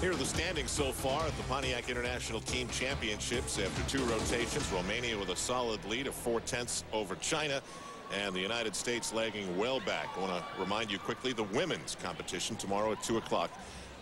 Here are the standings so far at the Pontiac International Team Championships. After 2 rotations, Romania with a solid lead of 4/10 over China, and the United States lagging well back. I want to remind you quickly, the women's competition tomorrow at 2 o'clock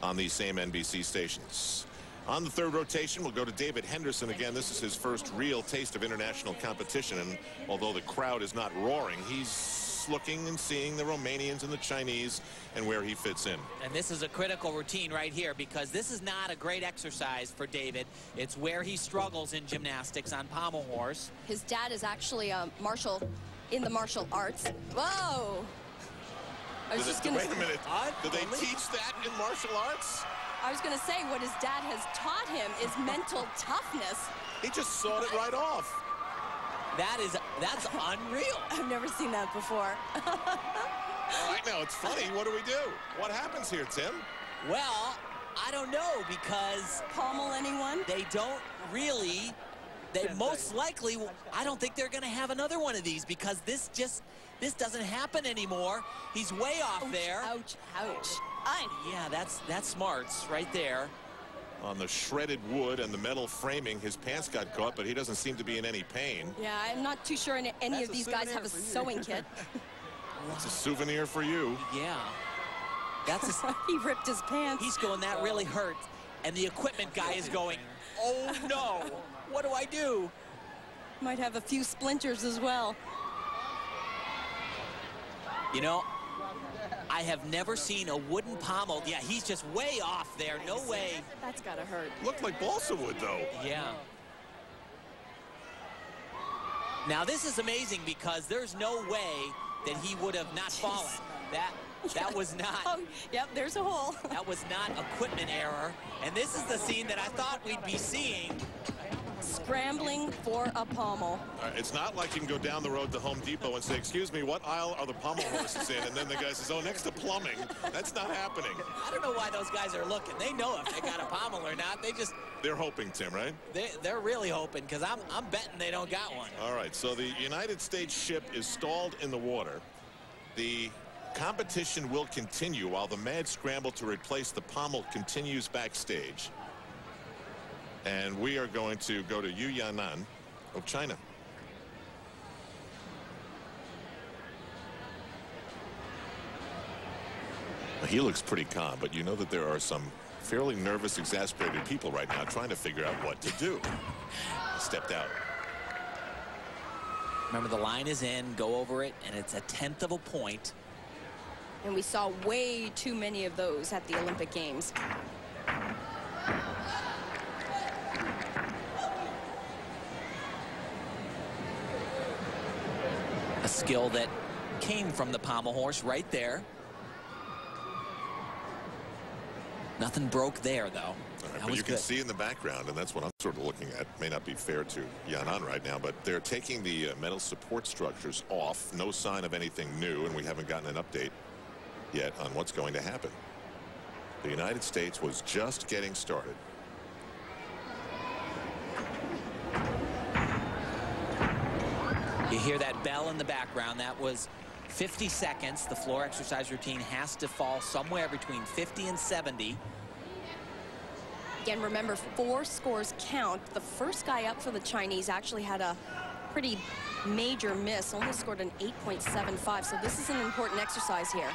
on these same NBC stations. On the 3rd rotation, we'll go to David Henderson again. This is his first real taste of international competition, and although the crowd is not roaring, he's looking and seeing the Romanians and the Chinese and where he fits in. And this is a critical routine right here, because this is not a great exercise for David. It's where he struggles in gymnastics on pommel horse. His dad is actually a martial in the martial arts. Whoa! I was just gonna wait a minute. Do they teach that in martial arts? I was going to say, what his dad has taught him is mental toughness. He just sawed it right off. That's unreal. I've never seen that before. All right, now it's funny. What do we do? What happens here, Tim? Well, I don't know, because Pommel anyone? They don't really. They most likely, I don't think they're going to have another one of these, because this doesn't happen anymore. He's way off there. Ouch, ouch. Yeah, that's smarts right there. On the shredded wood and the metal framing, his pants got caught, but he doesn't seem to be in any pain. Yeah, I'm not too sure any of these guys have a sewing kit. That's a souvenir for you. Yeah. He ripped his pants. He's going, that really hurt. And the equipment guy is going, oh no, what do I do? Might have a few splinters as well. You know, I have never seen a wooden pommel. Yeah, he's just way off there. No way. That's gotta hurt. Looked like balsa wood, though. Yeah. Now, this is amazing, because there's no way that he would have not fallen. That was not. Oh, yep, there's a hole. That was not equipment error. And this is the scene that I thought we'd be seeing. Scrambling for a pommel. It's not like you can go down the road to Home Depot and say, excuse me, what aisle are the pommel horses in? And then the guy says, oh, next to plumbing. That's not happening. I don't know why those guys are looking. They know if they got a pommel or not. They're hoping, Tim, right? They're really hoping, because I'm betting they don't got one. All right, so the United States ship is stalled in the water. The competition will continue while the mad scramble to replace the pommel continues backstage. And we are going to go to Yu Yanan of China. He looks pretty calm, but you know that there are some fairly nervous, exasperated people right now trying to figure out what to do. He stepped out. Remember, the line is in, go over it, and it's 1/10 of a point. And we saw way too many of those at the Olympic Games. A skill that came from the pommel horse right there. Nothing broke there, though. But you can see in the background, and that's what I'm sort of looking at. May not be fair to Yanan right now, but they're taking the metal support structures off. No sign of anything new, and we haven't gotten an update yet on what's going to happen. The United States was just getting started. You hear that bell in the background. That was 50 seconds. The floor exercise routine has to fall somewhere between 50 and 70. Again, remember, 4 scores count. The first guy up for the Chinese actually had a pretty major miss, only scored an 8.75. So this is an important exercise here.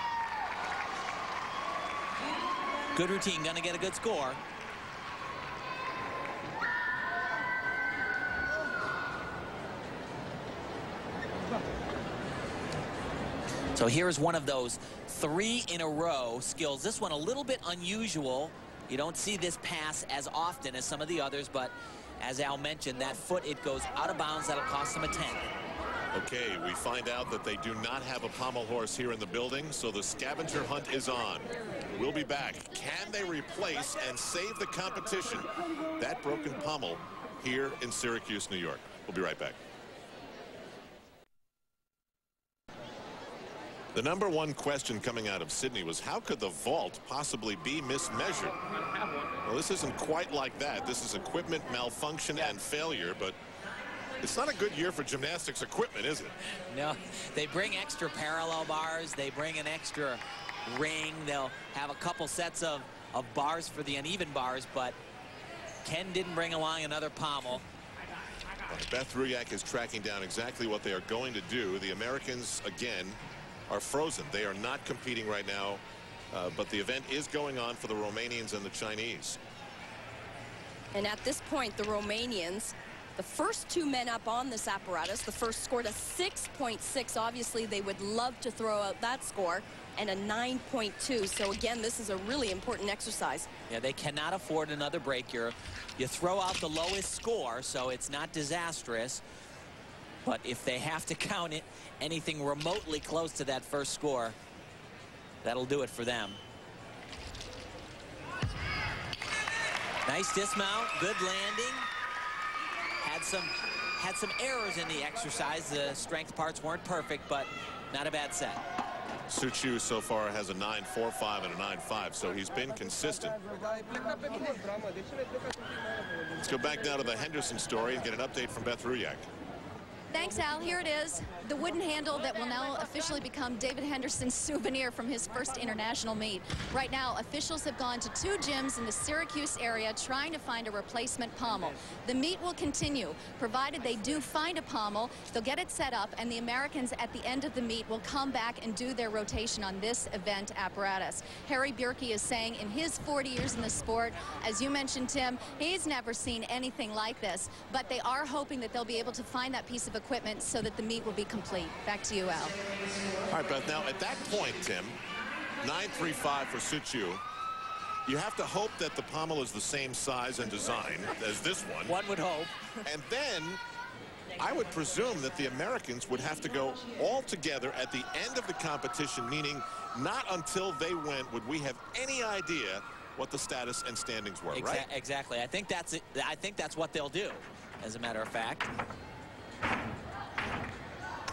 Good routine, gonna get a good score. So here's one of those 3 in a row skills. This one a little bit unusual. You don't see this pass as often as some of the others, but as Al mentioned, that foot, it goes out of bounds. That'll cost them a 10. Okay, we find out that they do not have a pommel horse here in the building, so the scavenger hunt is on. We'll be back. Can they replace and save the competition? That broken pommel here in Syracuse, New York. We'll be right back. The #1 question coming out of Sydney was, how could the vault possibly be mismeasured? Well, this isn't quite like that. This is equipment malfunction and failure, but it's not a good year for gymnastics equipment, is it? No, they bring extra parallel bars. They bring an extra ring. They'll have a couple sets of of bars for the uneven bars, but Ken didn't bring along another pommel. Beth Ruyak is tracking down exactly what they are going to do. The Americans, again, are frozen. They are not competing right now, but the event is going on for the Romanians and the Chinese. And at this point, the Romanians, the first two men up on this apparatus, the first scored a 6.6. Obviously, they would love to throw out that score, and a 9.2. So again, this is a really important exercise. Yeah, they cannot afford another break. You throw out the lowest score, so it's not disastrous. But if they have to count it anything remotely close to that first score, that'll do it for them. Nice dismount, good landing. Had some errors in the exercise. The strength parts weren't perfect, but not a bad set. Hsu Chu so far has a 9.45 and a 9.5, so he's been consistent. Let's go back now to the Henderson story and get an update from Beth Ruyak. Thanks, Al. Here it is, the wooden handle that will now officially become David Henderson's souvenir from his first international meet. Right now, officials have gone to 2 gyms in the Syracuse area trying to find a replacement pommel. The meet will continue. Provided they do find a pommel, they'll get it set up, and the Americans at the end of the meet will come back and do their rotation on this event apparatus. Harry Bierke is saying in his 40 years in the sport, as you mentioned, Tim, he's never seen anything like this, but they are hoping that they'll be able to find that piece of equipment so that the meet will be complete. Back to you, Al. All right, Beth, now at that point, Tim, 9.35 for Hsu Chu. You have to hope that the pommel is the same size and design as this one. One would hope. And then I would presume that the Americans would have to go all together at the end of the competition, meaning not until they went would we have any idea what the status and standings were, right? Exactly. I think that's it. I think that's what they'll do, as a matter of fact.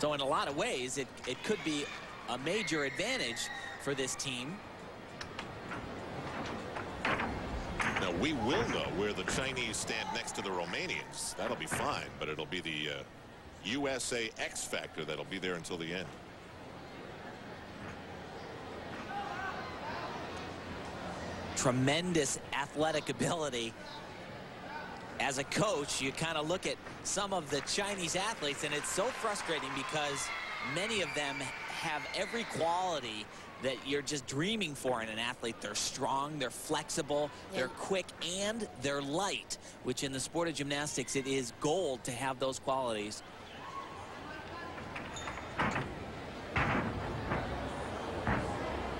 So in a lot of ways, it could be a major advantage for this team. Now, we will know where the Chinese stand next to the Romanians. That'll be fine, but it'll be the USA X factor that'll be there until the end. Tremendous athletic ability. As a coach, you kind of look at some of the Chinese athletes, and it's so frustrating because many of them have every quality that you're just dreaming for in an athlete. They're strong, they're flexible, they're quick, and they're light, which in the sport of gymnastics, it is gold to have those qualities.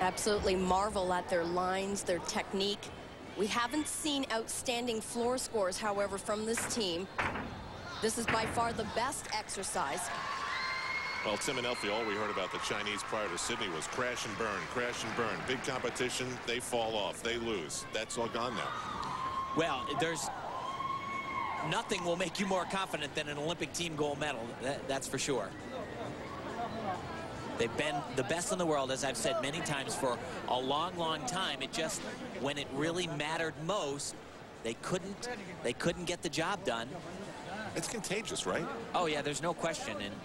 Absolutely marvel at their lines, their technique. We haven't seen outstanding floor scores, however, from this team. This is by far the best exercise. Well, Tim and Elfie, all we heard about the Chinese prior to Sydney was crash and burn, crash and burn. Big competition, they fall off, they lose. That's all gone now. Well, there's nothing will make you more confident than an Olympic team gold medal. That's for sure. They've been the best in the world, as I've said many times, for a long, long time. It just, when it really mattered most, they couldn't get the job done. It's contagious, right? Oh yeah, there's no question. And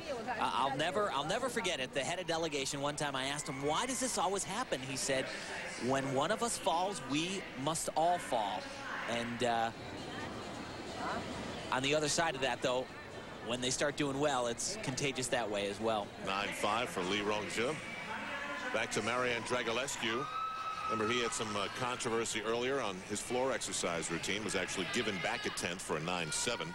I'll never forget it. The head of delegation, one time I asked him, why does this always happen? He said, when one of us falls, we must all fall. And on the other side of that, though, when they start doing well, it's contagious that way as well. 9.5 for Li Rongzhe. Back to Marian Dragulescu. Remember, he had some controversy earlier on his floor exercise routine. Was actually given back a 10th for a 9.7.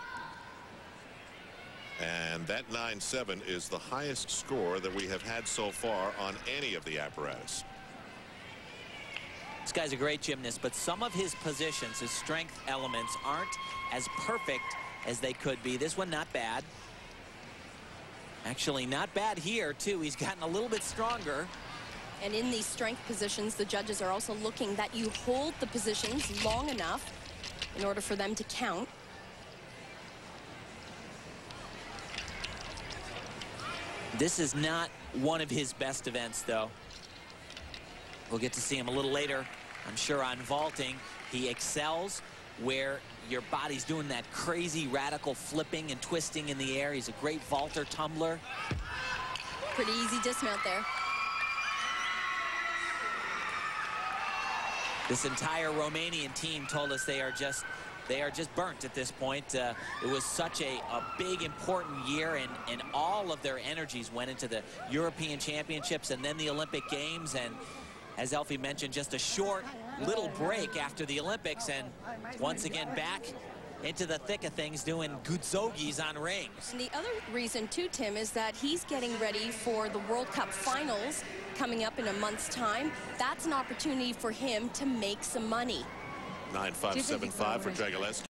And that 9.7 is the highest score that we have had so far on any of the apparatus. This guy's a great gymnast, but some of his positions, his strength elements, aren't as perfect as they could be. This one, not bad. Actually, not bad here, too. He's gotten a little bit stronger. And in these strength positions, the judges are also looking that you hold the positions long enough in order for them to count. This is not one of his best events, though. We'll get to see him a little later, I'm sure, on vaulting. He excels where your body's doing that crazy radical flipping and twisting in the air. He's a great vaulter, tumbler. Pretty easy dismount there. this entire Romanian team told us they are just burnt at this point. It was such a big, important year, and all of their energies went into the European Championships and then the Olympic Games. And as Elfie mentioned, just a short little break after the Olympics, and once again back into the thick of things doing Gudzogis on rings. And the other reason too, Tim, is that he's getting ready for the World Cup finals coming up in a month's time. That's an opportunity for him to make some money. 9.575 for Dragulescu.